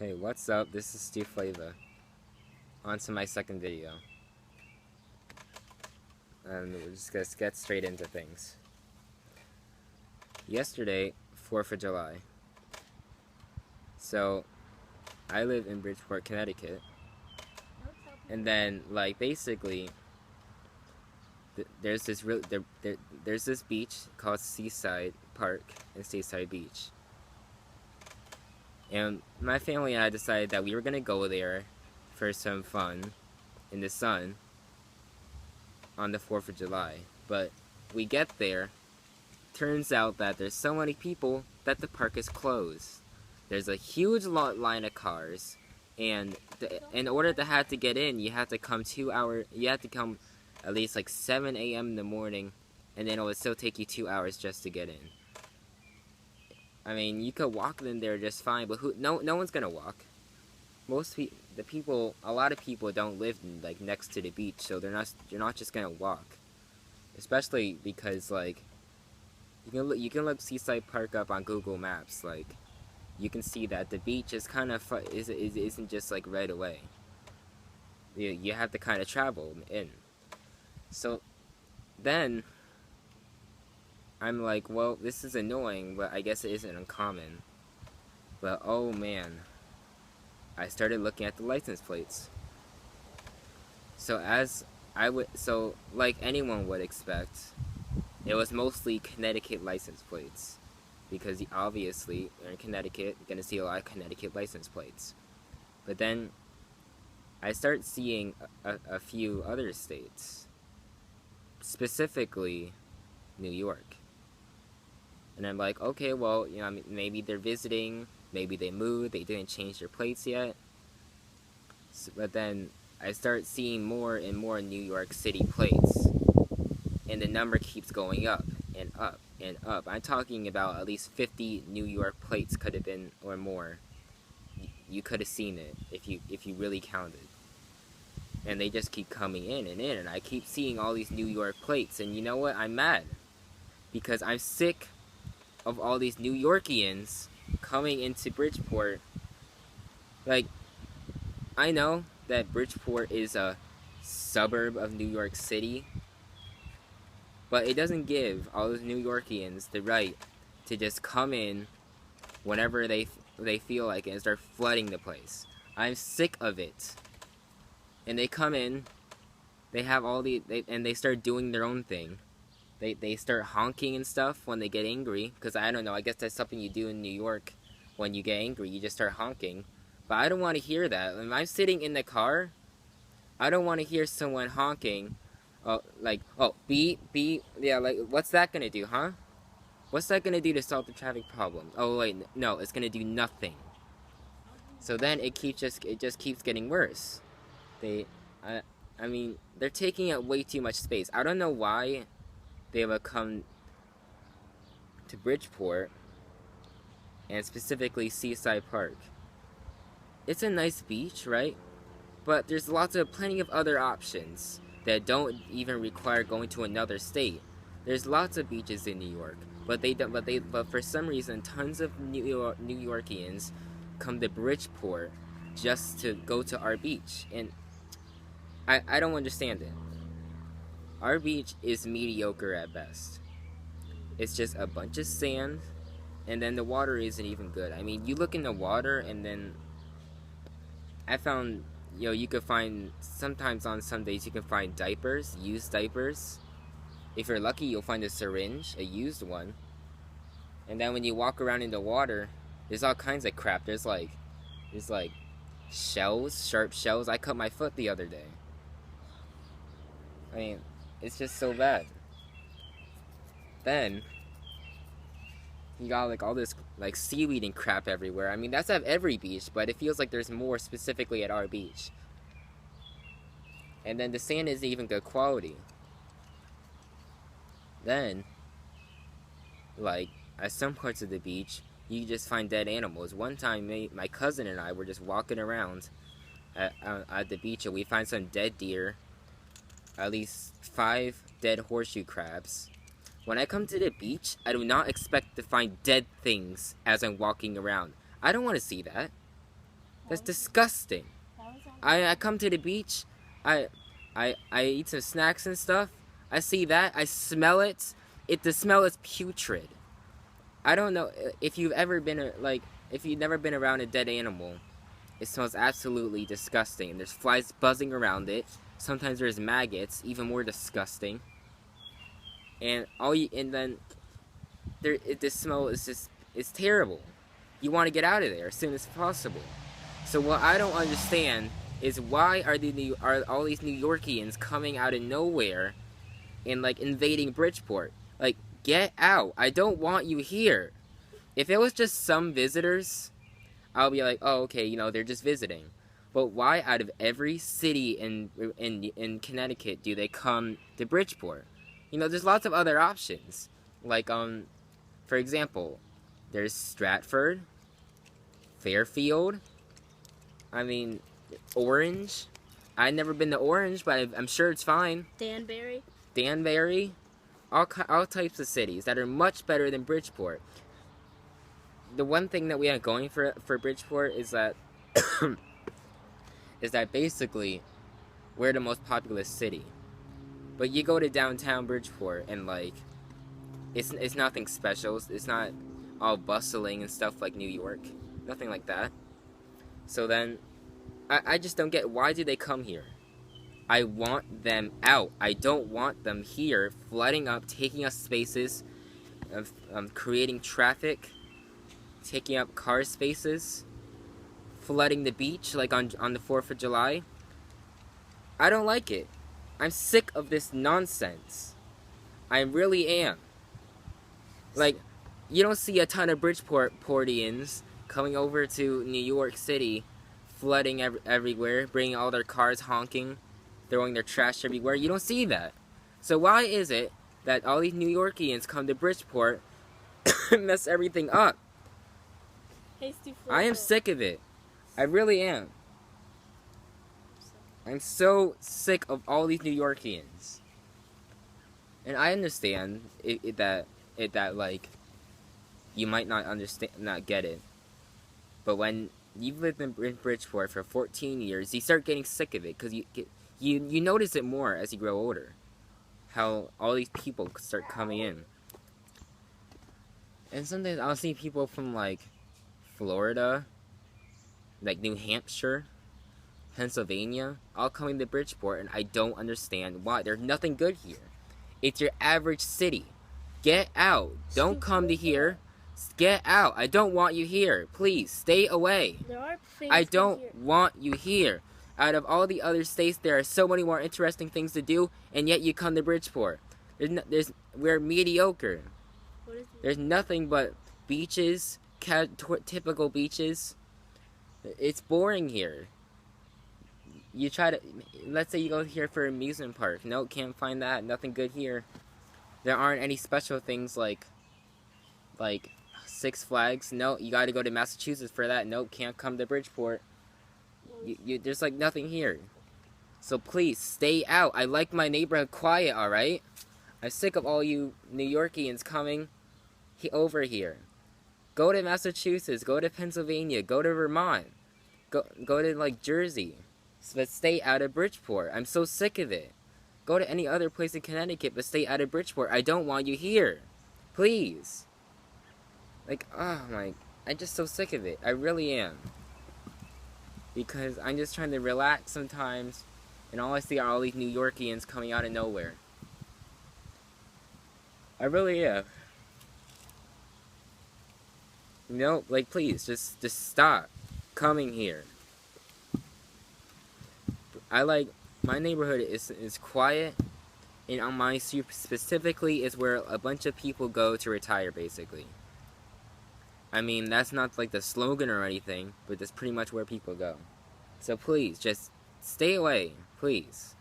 Hey, what's up? This is Stuffleva. On to my second video. And we're just gonna get straight into things. Yesterday, 4th of July. So, I live in Bridgeport, Connecticut. And then, basically, there's this beach called Seaside Park and Seaside Beach. And my family and I decided that we were gonna go there for some fun in the sun on the 4th of July. But we get there, turns out that there's so many people that the park is closed. There's a huge line of cars, and in order to get in, you have to come at least 7 a.m. in the morning, and then it would still take you 2 hours just to get in. I mean, you could walk in there just fine, but no one's gonna walk. A lot of people don't live next to the beach, so you're not just gonna walk. Especially because you can look Seaside Park up on Google Maps. You can see that the beach is kind of isn't just right away. You have to kind of travel in. So then I'm like, well, this is annoying, but I guess it isn't uncommon. But oh man, I started looking at the license plates. So like anyone would expect, it was mostly Connecticut license plates. Because obviously, you're in Connecticut, you're gonna see a lot of Connecticut license plates. But then, I start seeing a few other states. Specifically, New York. And I'm like, okay, well, maybe they're visiting, maybe they moved, they didn't change their plates yet. But then I start seeing more and more New York City plates, and the number keeps going up and up and up. I'm talking about at least 50 New York plates could have been, or more. You could have seen it if you really counted. And they just keep coming in, and I keep seeing all these New York plates, and you know what? I'm mad. Because I'm sick of all these New Yorkians coming into Bridgeport. I know that Bridgeport is a suburb of New York City, but it doesn't give all those New Yorkians the right to just come in whenever they feel like it and start flooding the place. I'm sick of it. And they come in, they have and they start doing their own thing. They start honking and stuff when they get angry, because I don't know, I guess that's something you do in New York. When you get angry, you just start honking. But I don't want to hear that. When I'm sitting in the car, I don't want to hear someone honking. Beep, yeah, what's that gonna do, huh? What's that gonna do to solve the traffic problem? Oh wait, no, it's gonna do nothing. So then it just keeps getting worse. I mean, they're taking up way too much space. I don't know why they would come to Bridgeport, and specifically Seaside Park. It's a nice beach, right? But there's plenty of other options that don't even require going to another state. There's lots of beaches in New York, but for some reason, tons of New Yorkians come to Bridgeport just to go to our beach, and I don't understand it. Our beach is mediocre at best. It's just a bunch of sand, and then the water isn't even good. I mean, you look in the water, and then I found, you could find, sometimes on some days you can find diapers, used diapers. If you're lucky, you'll find a syringe, a used one. And then when you walk around in the water, there's all kinds of crap. There's shells, sharp shells. I cut my foot the other day. I mean, it's just so bad. Then you got all this seaweed and crap everywhere. I mean, that's at every beach, but it feels like there's more specifically at our beach. And then the sand isn't even good quality. Then, at some parts of the beach, you just find dead animals. One time, my cousin and I were just walking around at the beach, and we find some dead deer, at least 5 dead horseshoe crabs. When I come to the beach, I do not expect to find dead things as I'm walking around. I don't want to see that. That's disgusting. I come to the beach, I I eat some snacks and stuff. I see that, I smell it. The smell is putrid. I don't know if you've ever been if you've never been around a dead animal. It smells absolutely disgusting. There's flies buzzing around it. Sometimes there's maggots, even more disgusting. And then this smell is it's terrible. You want to get out of there as soon as possible. So what I don't understand is why are all these New Yorkians coming out of nowhere and like invading Bridgeport? Like, get out. I don't want you here. If it was just some visitors, I'll be like, oh, okay, you know, they're just visiting. But why out of every city in Connecticut do they come to Bridgeport? You know, there's lots of other options. Like, for example, there's Stratford, Fairfield, I mean, Orange. I've never been to Orange, but I'm sure it's fine. Danbury. All types of cities that are much better than Bridgeport. The one thing that we have going for Bridgeport is that basically we're the most populous city. But you go to downtown Bridgeport and like it's nothing special. It's not all bustling and stuff like New York. Nothing like that. So then I just don't get, why do they come here? I want them out. I don't want them here flooding up, taking up spaces, creating traffic, taking up car spaces, flooding the beach like on the 4th of July. I don't like it. I'm sick of this nonsense. I really am. Like, you don't see a ton of Bridgeportians coming over to New York City, flooding everywhere, bringing all their cars honking, throwing their trash everywhere. You don't see that. So why is it that all these New Yorkians come to Bridgeport and mess everything up? Hey, Stuffleva. I am sick of it. I really am. I'm so sick of all these New Yorkians. And I understand that like you might not get it. But when you've lived in Bridgeport for 14 years, you start getting sick of it because you notice it more as you grow older. How all these people start coming in. And sometimes I'll see people from like Florida, like New Hampshire, Pennsylvania, all coming to Bridgeport, and I don't understand why. There's nothing good here. It's your average city. Get out. Don't come to here. Get out. I don't want you here. Please, stay away. I don't want you here. Out of all the other states, there are so many more interesting things to do, and yet you come to Bridgeport. We're mediocre. There's nothing but beaches, typical beaches. It's boring here. You try to, let's say you go here for an amusement park. Nope, can't find that. Nothing good here. There aren't any special things like Six Flags. No, you got to go to Massachusetts for that. Nope, can't come to Bridgeport. There's like nothing here. So please, stay out. I like my neighborhood quiet, alright? I'm sick of all you New Yorkians coming over here. Go to Massachusetts, go to Pennsylvania, go to Vermont, go to like Jersey. But stay out of Bridgeport. I'm so sick of it. Go to any other place in Connecticut, but stay out of Bridgeport. I don't want you here. Please. Like, oh my, I'm just so sick of it. I really am. Because I'm just trying to relax sometimes, and all I see are all these New Yorkians coming out of nowhere. I really am. You know, like, please, just stop coming here. My neighborhood is quiet, and on my street specifically is where a bunch of people go to retire, basically. I mean, that's not like the slogan or anything, but that's pretty much where people go. So please, just stay away, please.